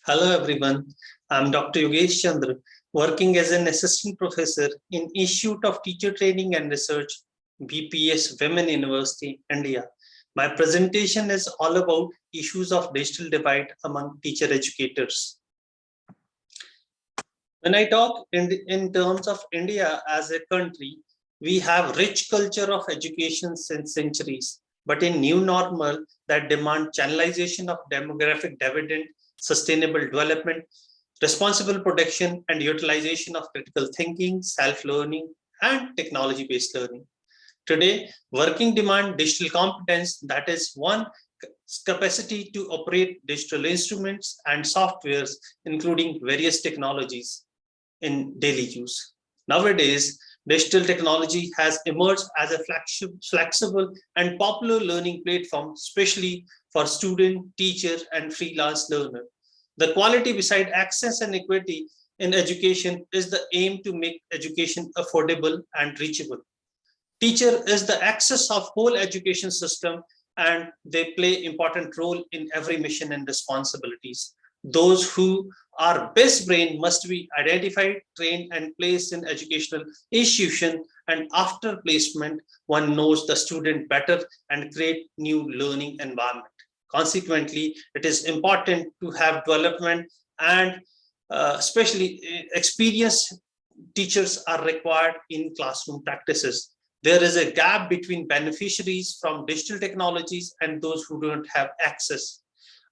Hello everyone, I'm Dr. Yogesh Chandra, working as an assistant professor in Institute of Teacher Training and Research, BPS Women University, India. My presentation is all about issues of digital divide among teacher educators. When I talk in terms of India as a country, we have rich culture of education since centuries, but a new normal that demand channelization of demographic dividend, sustainable development, responsible production and utilization of critical thinking, self-learning, and technology-based learning. Today, working demand digital competence, that is one capacity to operate digital instruments and softwares, including various technologies in daily use. Nowadays, digital technology has emerged as a flexible and popular learning platform, especially for student, teacher, and freelance learner. The quality beside access and equity in education is the aim to make education affordable and reachable. Teacher is the access of whole education system and they play important role in every mission and responsibilities. Those who are best brain must be identified, trained, and placed in educational institution. And after placement, one knows the student better and create new learning environment. Consequently, it is important to have development and especially experienced teachers are required in classroom practices. There is a gap between beneficiaries from digital technologies and those who don't have access.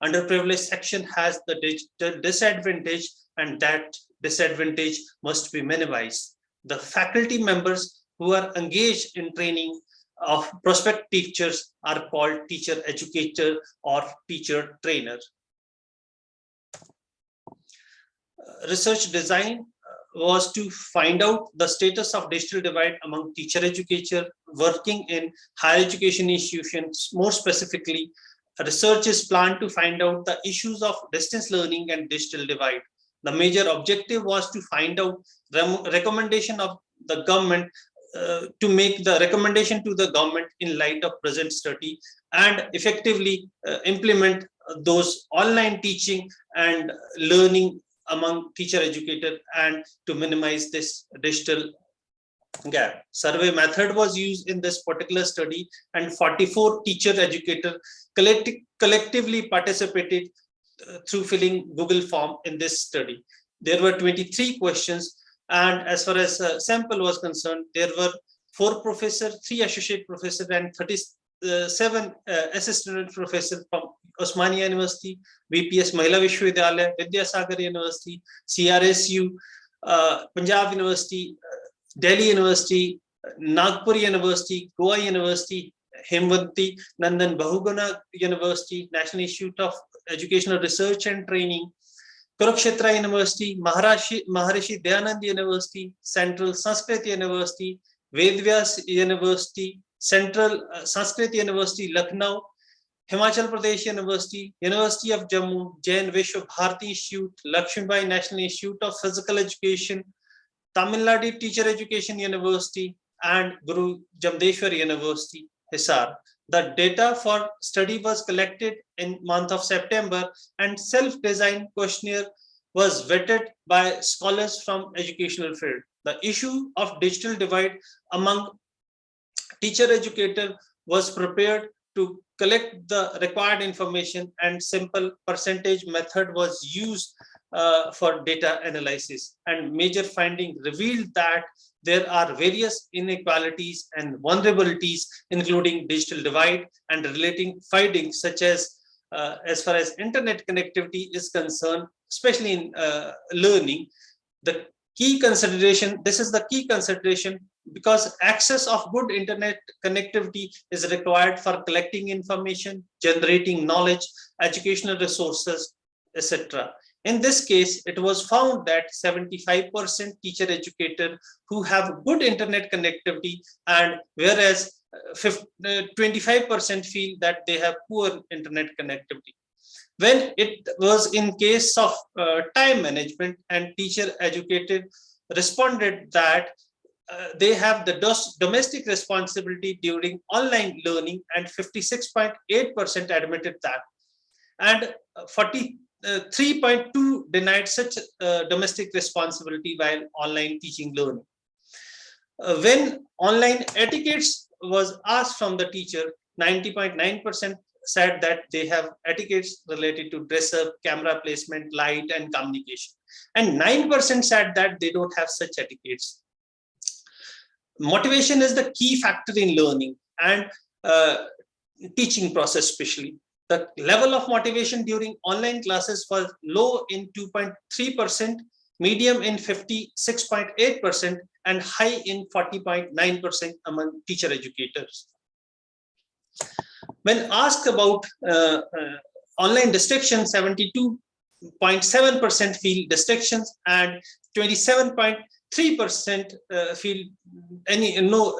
Underprivileged section has the digital disadvantage and that disadvantage must be minimized. The faculty members who are engaged in training of prospective teachers are called teacher educator or teacher trainer. Research design was to find out the status of digital divide among teacher educator working in higher education institutions. More specifically, research is planned to find out the issues of distance learning and digital divide. The major objective was to find out the recommendation of the government to make the recommendation to the government in light of present study and effectively implement those online teaching and learning among teacher educator and to minimize this digital gap. Survey method was used in this particular study and 44 teacher educator collectively participated through filling Google form in this study. There were 23 questions and as far as sample was concerned, there were 4 professors, 3 associate professors and 37 assistant professors from Osmania University, BPS Mahila Vishwavidyalaya, Vidyasagar University, CRSU, Punjab University, Delhi University, Nagpur University, Goa University, Hemvanti Nandan Bahuguna University, National Institute of Educational Research and Training, Kurukshetra University, Maharishi Dayanand University, Central Sanskrit University, Vedvyas University, Central Sanskrit University, Lucknow, Himachal Pradesh University, University of Jammu, Jain Vishwa Bharati Institute, Lakshmibai National Institute of Physical Education, Tamil Nadu Teacher Education University, and Guru Jamdeshwar University, Hisar. The data for study was collected in month of September and self-designed questionnaire was vetted by scholars from educational field. The issue of digital divide among teacher educator was prepared to collect the required information and simple percentage method was used for data analysis and major finding revealed that there are various inequalities and vulnerabilities including digital divide and relating findings such as far as internet connectivity is concerned, especially in learning, the key consideration, this is the key consideration because access of good internet connectivity is required for collecting information, generating knowledge, educational resources, etc. In this case, it was found that 75% teacher educator who have good internet connectivity and whereas 25% feel that they have poor internet connectivity. When it was in case of time management and teacher educated responded that they have the domestic responsibility during online learning and 56.8% admitted that and 43.2 denied such domestic responsibility while online teaching learning. When online etiquettes was asked from the teacher, 90.9% said that they have etiquettes related to dress up, camera placement, light, and communication. And 9% said that they don't have such etiquettes. Motivation is the key factor in learning and teaching process especially. The level of motivation during online classes was low in 2.3%, medium in 56.8%, and high in 40.9% among teacher educators. When asked about online distractions, 72.7% feel distractions and 27.3% feel no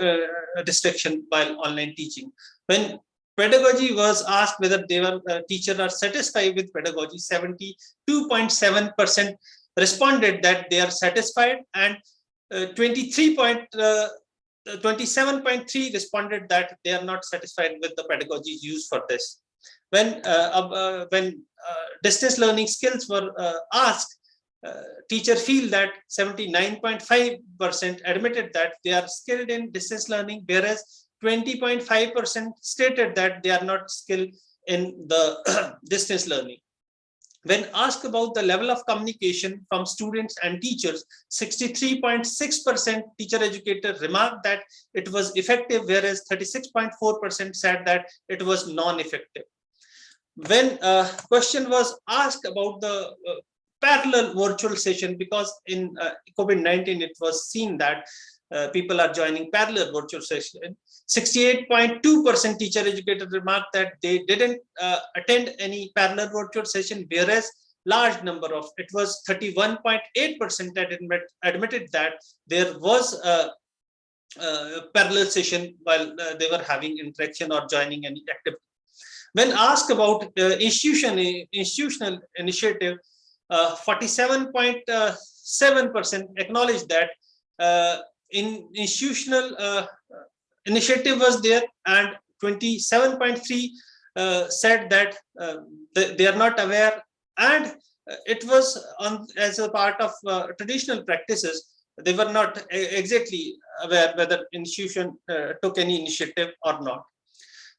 distraction while online teaching. When pedagogy was asked whether they were teachers are satisfied with pedagogy, 72.7% responded that they are satisfied, and 27.3 responded that they are not satisfied with the pedagogy used for this. When distance learning skills were asked, teacher feel that 79.5% admitted that they are skilled in distance learning, whereas 20.5% stated that they are not skilled in the distance learning. When asked about the level of communication from students and teachers, 63.6% teacher educator remarked that it was effective, whereas 36.4% said that it was non-effective. When question was asked about the parallel virtual session, because in COVID-19 it was seen that people are joining parallel virtual session, 68.2% teacher educator remarked that they didn't attend any parallel virtual session, whereas large number of, it was 31.8% that admitted that there was a parallel session while they were having interaction or joining any activity. When asked about institutional initiative, 47.7% acknowledged that in institutional initiative was there, and 27.3 said that they are not aware, and it was as a part of traditional practices. They were not exactly aware whether institution took any initiative or not.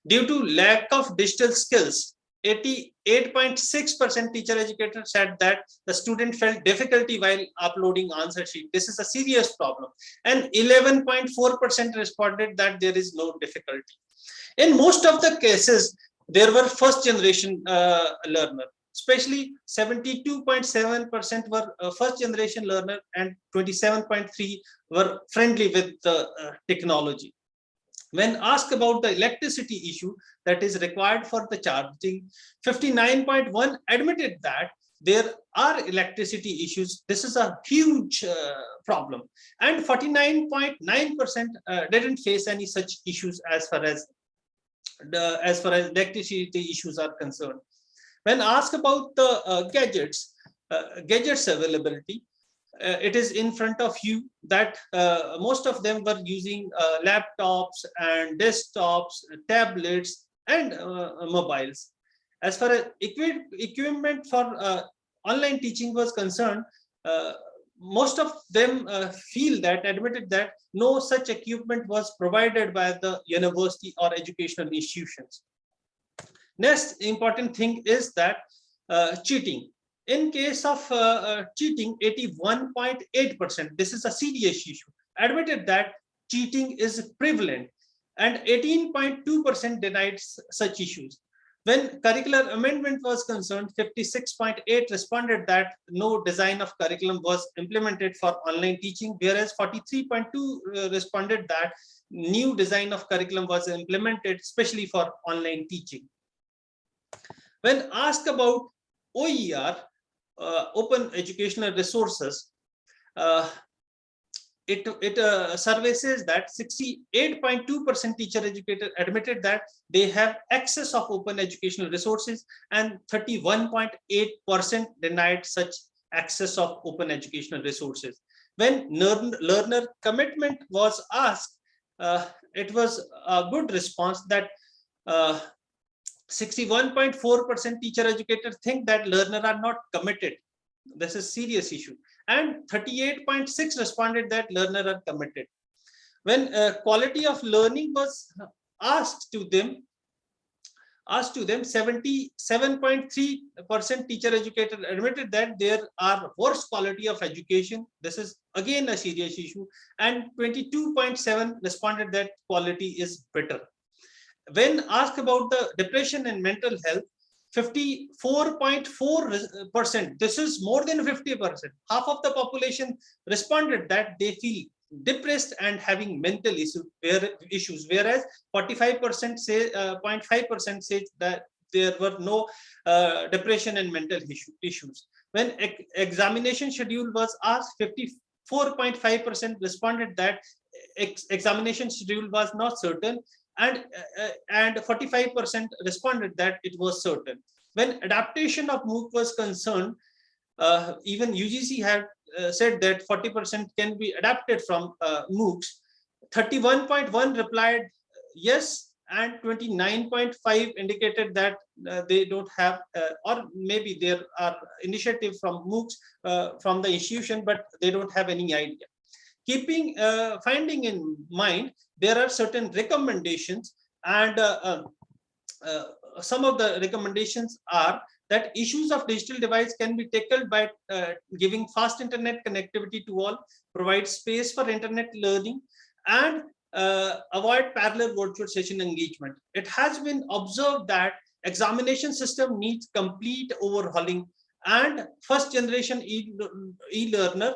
Due to lack of digital skills, 88.6% teacher educators said that the student felt difficulty while uploading answer sheet. This is a serious problem. And 11.4% responded that there is no difficulty. In most of the cases, there were first generation learner, especially 72.7% were first generation learner and 27.3 were friendly with the technology. When asked about the electricity issue that is required for the charging, 59.1 admitted that there are electricity issues. This is a huge problem, and 49.9% didn't face any such issues as far as electricity issues are concerned. When asked about the gadgets availability, it is in front of you that most of them were using laptops and desktops, tablets, and mobiles. As far as equipment for online teaching was concerned, most of them admitted that no such equipment was provided by the university or educational institutions. Next important thing is that cheating. In case of cheating, 81.8%, this is a serious issue, admitted that cheating is prevalent, and 18.2% denied such issues. When curricular amendment was concerned, 56.8 responded that no design of curriculum was implemented for online teaching, whereas 43.2 responded that new design of curriculum was implemented, especially for online teaching. When asked about OER, open educational resources, it surveys that 68.2% teacher educator admitted that they have access of open educational resources, and 31.8% denied such access of open educational resources. When learner commitment was asked, it was a good response that 61.4% teacher educators think that learners are not committed This is serious issue. And 38.6 responded that learner are committed. When quality of learning was asked to them, 77.3% teacher educator admitted that there are worse quality of education. This is again a serious issue. And 22.7 responded that quality is better. When asked about the depression and mental health, 54.4%, this is more than 50%, half of the population responded that they feel depressed and having mental issues, whereas 45% say 0.5% say that there were no depression and mental issues. When examination schedule was asked, 54.5% responded that examination schedule was not certain, and 45% responded that it was certain. When adaptation of MOOC was concerned, even UGC had said that 40% can be adapted from MOOCs. 31.1 replied yes, and 29.5 indicated that they don't have, or maybe there are initiative from MOOCs from the institution, but they don't have any idea. Keeping finding in mind, there are certain recommendations, and some of the recommendations are that issues of digital device can be tackled by giving fast internet connectivity to all, provide space for internet learning, and avoid parallel virtual session engagement. It has been observed that examination system needs complete overhauling, and first generation e-learner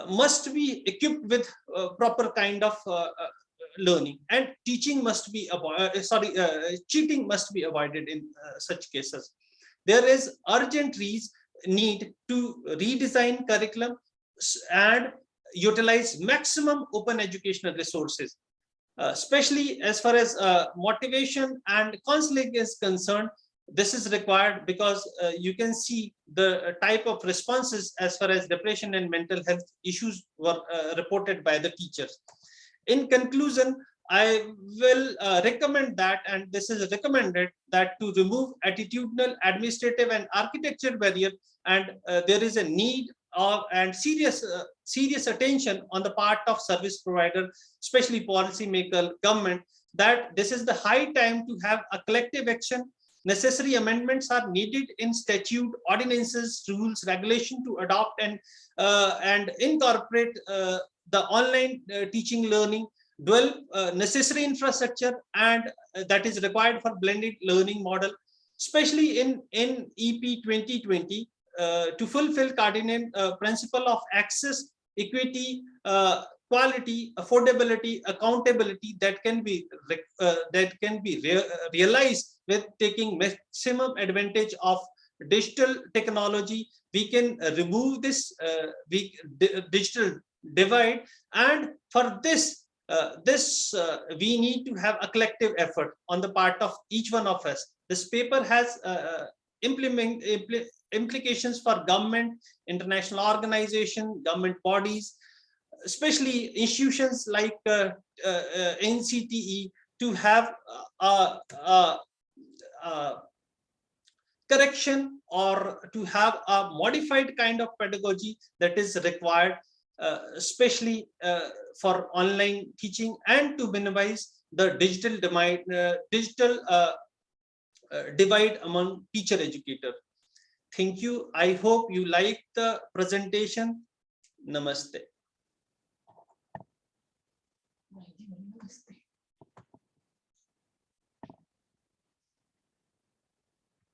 must be equipped with proper kind of learning, and teaching must be cheating must be avoided in such cases. There is urgent need to redesign curriculum and utilize maximum open educational resources, especially as far as motivation and counseling is concerned. This is required because you can see the type of responses as far as depression and mental health issues were reported by the teachers. In conclusion, I will recommend that, and this is recommended, that to remove attitudinal, administrative, and architecture barrier, and there is a need of and serious attention on the part of service provider, especially policymaker, government, that this is the high time to have a collective action. Necessary amendments are needed in statute, ordinances, rules, regulation to adopt and incorporate the online teaching learning, develop necessary infrastructure, and that is required for blended learning model, especially in EP 2020, to fulfill cardinal principle of access, equity, quality, affordability, accountability that can be realized with taking maximum advantage of digital technology. We can remove this digital divide, and for this we need to have a collective effort on the part of each one of us. This paper has implications for government, international organization, government bodies, especially institutions like NCTE, to have correction or to have a modified kind of pedagogy that is required, especially for online teaching, and to minimize the digital divide among teacher educator. Thank you. I hope you like the presentation. Namaste.